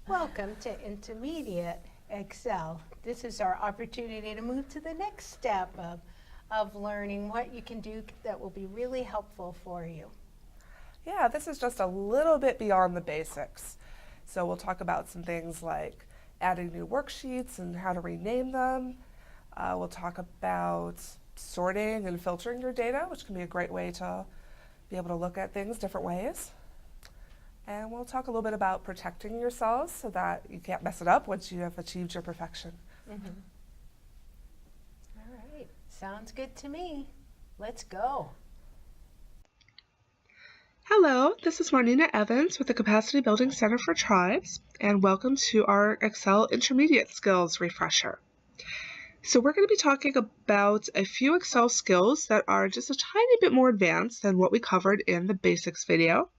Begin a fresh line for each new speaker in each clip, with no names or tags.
Welcome to Intermediate Excel. This is our opportunity to move to the next step of learning what you can do that will be really helpful for you.
Yeah, this is just a little bit beyond the basics. So we'll talk about some things like adding new worksheets and how to rename them. We'll talk about sorting and filtering your data, which can be a great way to be able to look at things different ways. And we'll talk a little bit about protecting yourselves so that you can't mess it up once you have achieved your perfection.
All right, sounds good to me. Let's go.
Hello, this is Marnina Evans with the Capacity Building Center for Tribes, and welcome to our Excel Intermediate Skills Refresher. So we're going to be talking about a few Excel skills that are just a tiny bit more advanced than what we covered in the basics video.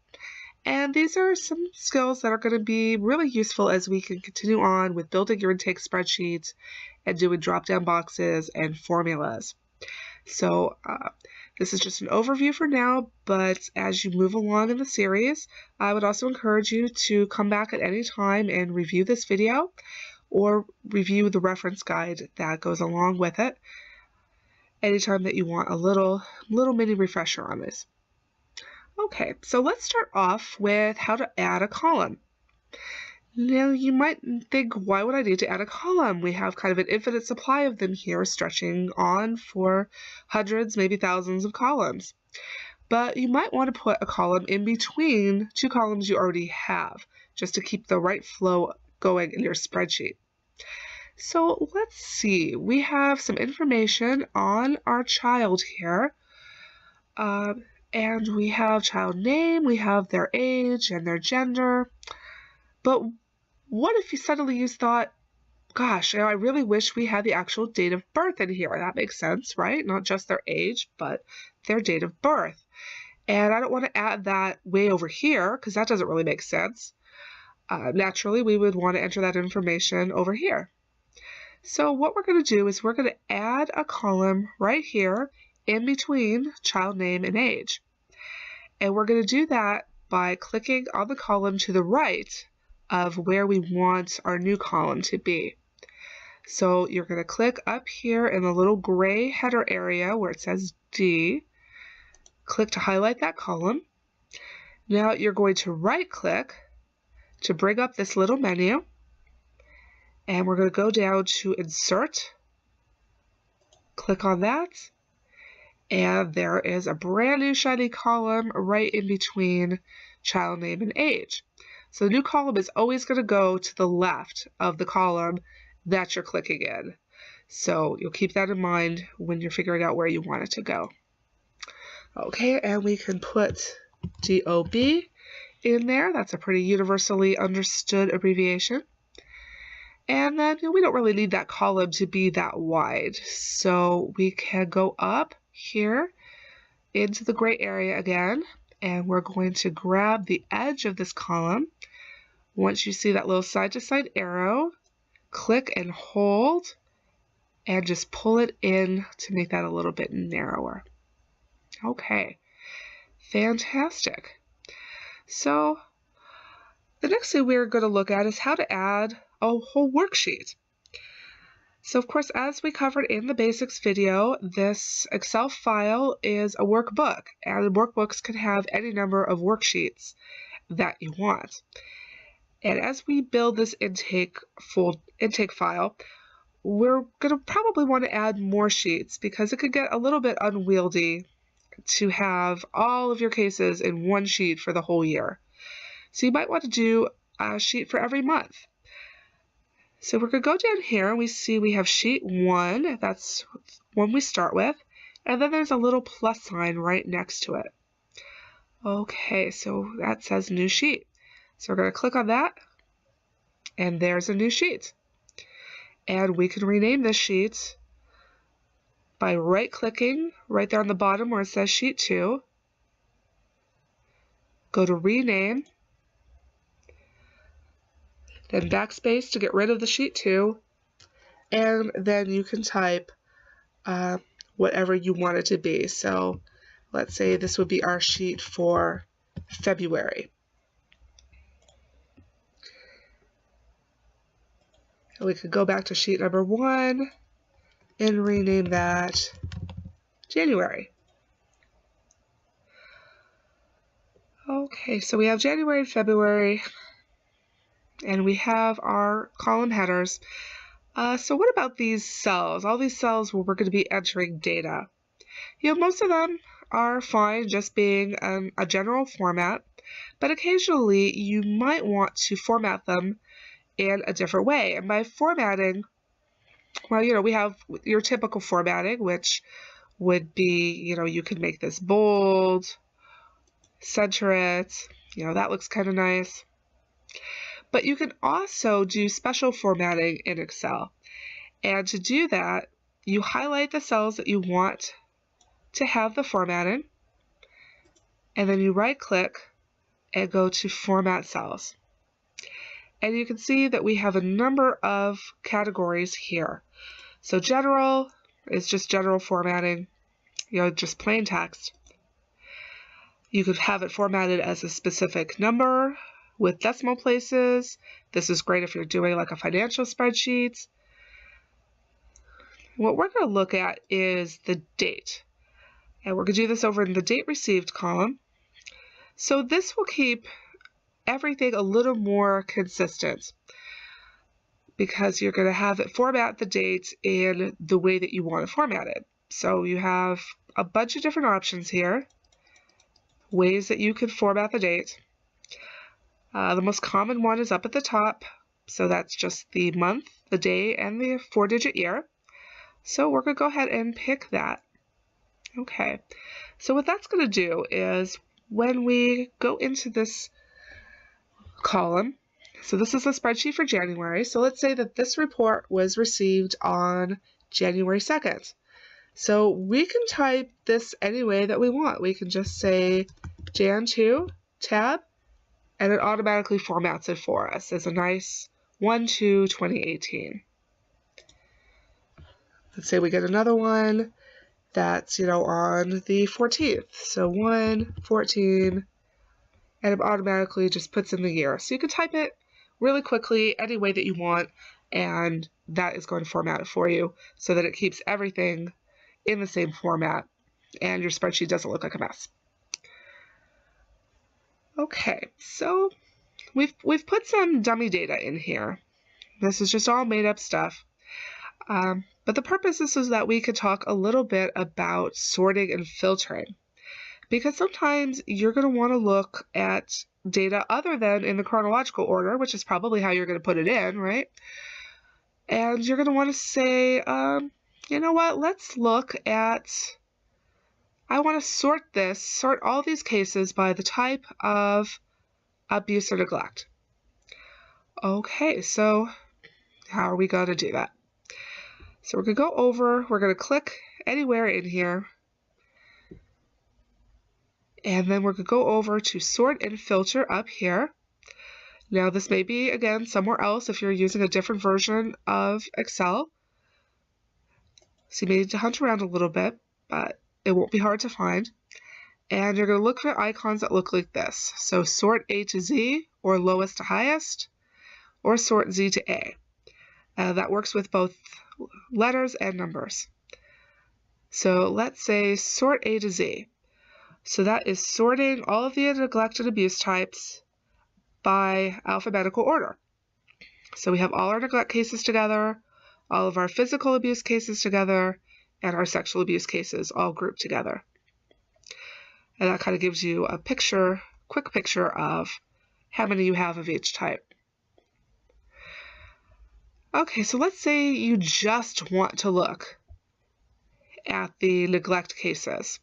And these are some skills that are going to be really useful as we can continue on with building your intake spreadsheets and doing drop-down boxes and formulas. So this is just an overview for now, but as you move along in the series, I would also encourage you to come back at any time and review this video or review the reference guide that goes along with it anytime that you want a little mini refresher on this. Okay, so let's start off with how to add a column. Now you might think, why would I need to add a column? We have kind of an infinite supply of them here, stretching on for hundreds, maybe thousands of columns. But you might want to put a column in between two columns you already have, just to keep the right flow going in your spreadsheet. So let's see, we have some information on our child here. And we have child name, we have their age and their gender. But what if suddenly you thought, gosh, I really wish we had the actual date of birth in here? That makes sense, right? Not just their age, but their date of birth. And I don't want to add that way over here because that doesn't really make sense. Naturally, we would want to enter that information over here. So what we're going to do is we're going to add a column right here in between child name and age. And we're going to do that by clicking on the column to the right of where we want our new column to be. So you're going to click up here in the little gray header area where it says D. Click to highlight that column. Now you're going to right click to bring up this little menu. And we're going to go down to Insert. Click on that. And there is a brand new shiny column right in between child name and age. So the new column is always going to go to the left of the column that you're clicking in. So you'll keep that in mind when you're figuring out where you want it to go. Okay, and we can put DOB in there. That's a pretty universally understood abbreviation. And then we don't really need that column to be that wide. So we can go up here into the gray area again, and we're going to grab the edge of this column. Once you see that little side-to-side arrow, click and hold, and just pull it in to make that a little bit narrower. Okay, fantastic. So the next thing we're going to look at is how to add a whole worksheet. So of course, as we covered in the basics video, this Excel file is a workbook, and workbooks can have any number of worksheets that you want. And as we build this intake file, we're going to probably want to add more sheets because it could get a little bit unwieldy to have all of your cases in one sheet for the whole year. So you might want to do a sheet for every month. So we're going to go down here and we see we have sheet 1, that's one we start with, and then there's a little plus sign right next to it. Okay, so that says new sheet. So we're going to click on that, and there's a new sheet. And we can rename this sheet by right-clicking right there on the bottom where it says sheet 2, go to rename, then backspace to get rid of the sheet 2, and then you can type whatever you want it to be. So let's say this would be our sheet for February. And we could go back to sheet number 1 and rename that January. Okay, so we have January and February, and we have our column headers. So what about these cells? All these cells where we're going to be entering data. Most of them are fine just being a general format, but occasionally you might want to format them in a different way. And by formatting, well, we have your typical formatting, which would be, you can make this bold, center it, that looks kind of nice. But you can also do special formatting in Excel. And to do that, you highlight the cells that you want to have the formatting, and then you right-click and go to Format Cells. And you can see that we have a number of categories here. So General is just general formatting, just plain text. You could have it formatted as a specific number with decimal places. This is great if you're doing like a financial spreadsheet. What we're going to look at is the date. And we're going to do this over in the date received column. So this will keep everything a little more consistent because you're going to have it format the date in the way that you want to format it. So you have a bunch of different options here, ways that you can format the date. The most common one is up at the top. So that's just the month, the day, and the 4-digit year. So we're going to go ahead and pick that. Okay, so what that's going to do is when we go into this column, so this is a spreadsheet for January, so let's say that this report was received on January 2nd. So we can type this any way that we want. We can just say Jan 2 tab, and it automatically formats it for us as a nice 1/2/2018. Let's say we get another one that's, on the 14th. So 1/14, and it automatically just puts in the year. So you can type it really quickly any way that you want, and that is going to format it for you so that it keeps everything in the same format and your spreadsheet doesn't look like a mess. Okay, so we've put some dummy data in here. This is just all made up stuff. But the purpose is so that we could talk a little bit about sorting and filtering, because sometimes you're going to want to look at data other than in the chronological order, which is probably how you're going to put it in, right? And you're going to want to say, you know what, let's look at, I want to sort all these cases by the type of abuse or neglect. Okay, so how are we going to do that? So we're going to go over, we're going to click anywhere in here, and then we're going to go over to sort and filter up here. Now this may be, again, somewhere else if you're using a different version of Excel. So you may need to hunt around a little bit, but it won't be hard to find. And you're going to look for icons that look like this. So sort A to Z, or lowest to highest, or sort Z to A. That works with both letters and numbers. So let's say sort A to Z. So that is sorting all of the neglect and abuse types by alphabetical order. So we have all our neglect cases together, all of our physical abuse cases together, and our sexual abuse cases all grouped together. And that kind of gives you a quick picture of how many you have of each type. Okay, so let's say you just want to look at the neglect cases.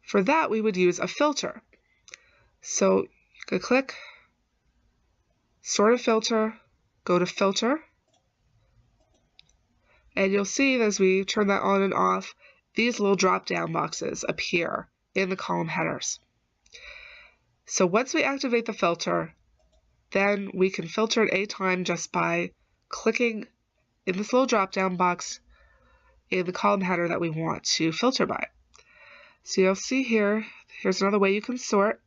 For that, we would use a filter. So you could click Sort a Filter, go to Filter, and you'll see as we turn that on and off, these little drop-down boxes appear in the column headers. So once we activate the filter, then we can filter at any time just by clicking in this little drop-down box in the column header that we want to filter by. So you'll see here, here's another way you can sort.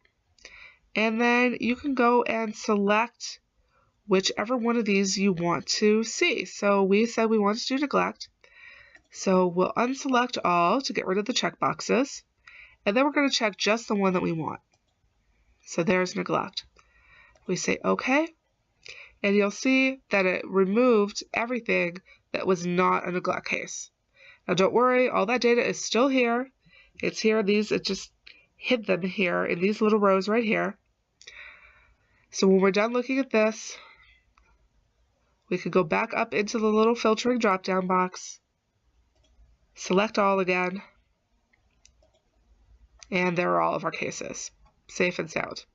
And then you can go and select whichever one of these you want to see. So we said we want to do neglect. So we'll unselect all to get rid of the checkboxes. And then we're going to check just the one that we want. So there's neglect. We say OK. And you'll see that it removed everything that was not a neglect case. Now don't worry, all that data is still here. It's here. It just hid them here in these little rows right here. So when we're done looking at this, we could go back up into the little filtering drop-down box, select all again, and there are all of our cases, safe and sound.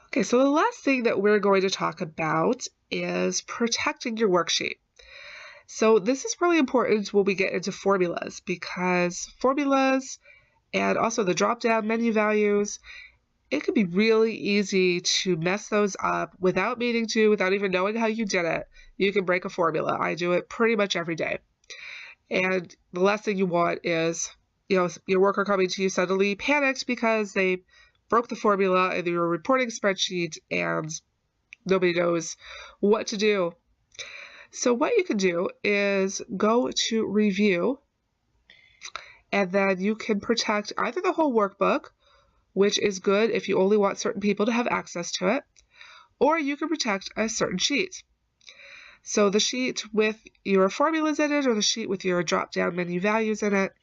Okay, so the last thing that we're going to talk about is protecting your worksheet. So this is really important when we get into formulas, because formulas and also the drop-down menu values, it can be really easy to mess those up without meaning to, without even knowing how you did it. You can break a formula. I do it pretty much every day. And the last thing you want is, your worker coming to you suddenly panicked because they broke the formula in your reporting spreadsheet and nobody knows what to do. So what you can do is go to review, and then you can protect either the whole workbook, which is good if you only want certain people to have access to it, or you can protect a certain sheet. So the sheet with your formulas in it, or the sheet with your drop-down menu values in it.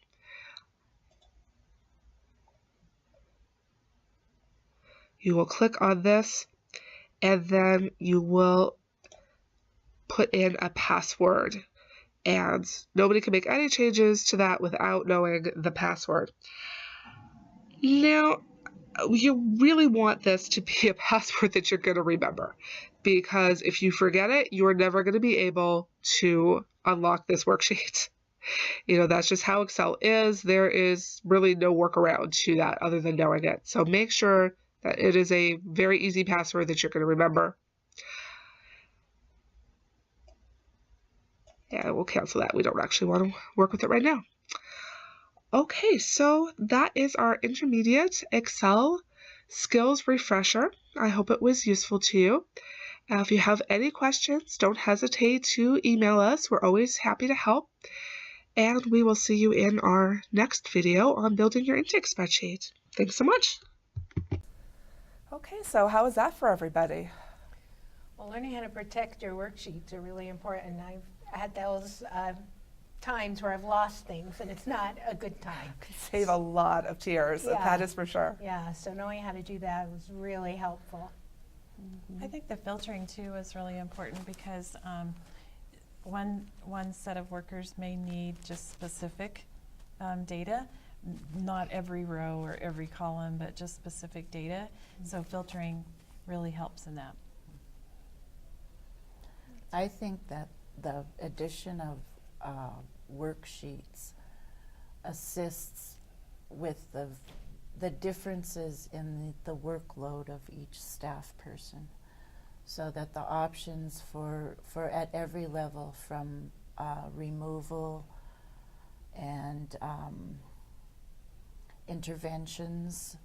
You will click on this, and then you will put in a password. And nobody can make any changes to that without knowing the password. Now, you really want this to be a password that you're going to remember, because if you forget it, you're never going to be able to unlock this worksheet. That's just how Excel is. There is really no workaround to that other than knowing it. So make sure that it is a very easy password that you're going to remember. Yeah, we'll cancel that. We don't actually want to work with it right now. Okay, so that is our intermediate Excel skills refresher. I hope it was useful to you. If you have any questions, don't hesitate to email us. We're always happy to help. And we will see you in our next video on building your intake spreadsheet. Thanks so much.
Okay, so how was that for everybody?
Well, learning how to protect your worksheets are really important. I've had those times where I've lost things, and it's not a good time.
Save a lot of tears,
Yeah.
that is for sure.
Yeah, so knowing how to do that was really helpful.
I think the filtering too is really important, because one set of workers may need just specific data, not every row or every column, but just specific data. So filtering really helps in that.
I think that the addition of worksheets assists with the differences in the workload of each staff person, so that the options for at every level, from removal and interventions,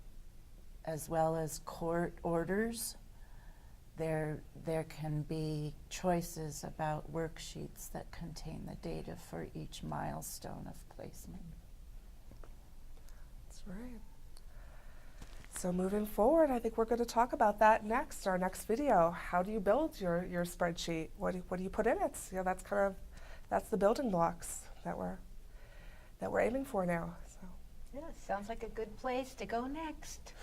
as well as court orders, there can be choices about worksheets that contain the data for each milestone of placement.
That's right. So moving forward, I think we're going to talk about that next, our next video. How do you build your spreadsheet? What do you put in it? That's the building blocks that we're aiming for now. So.
Yeah, sounds like a good place to go next.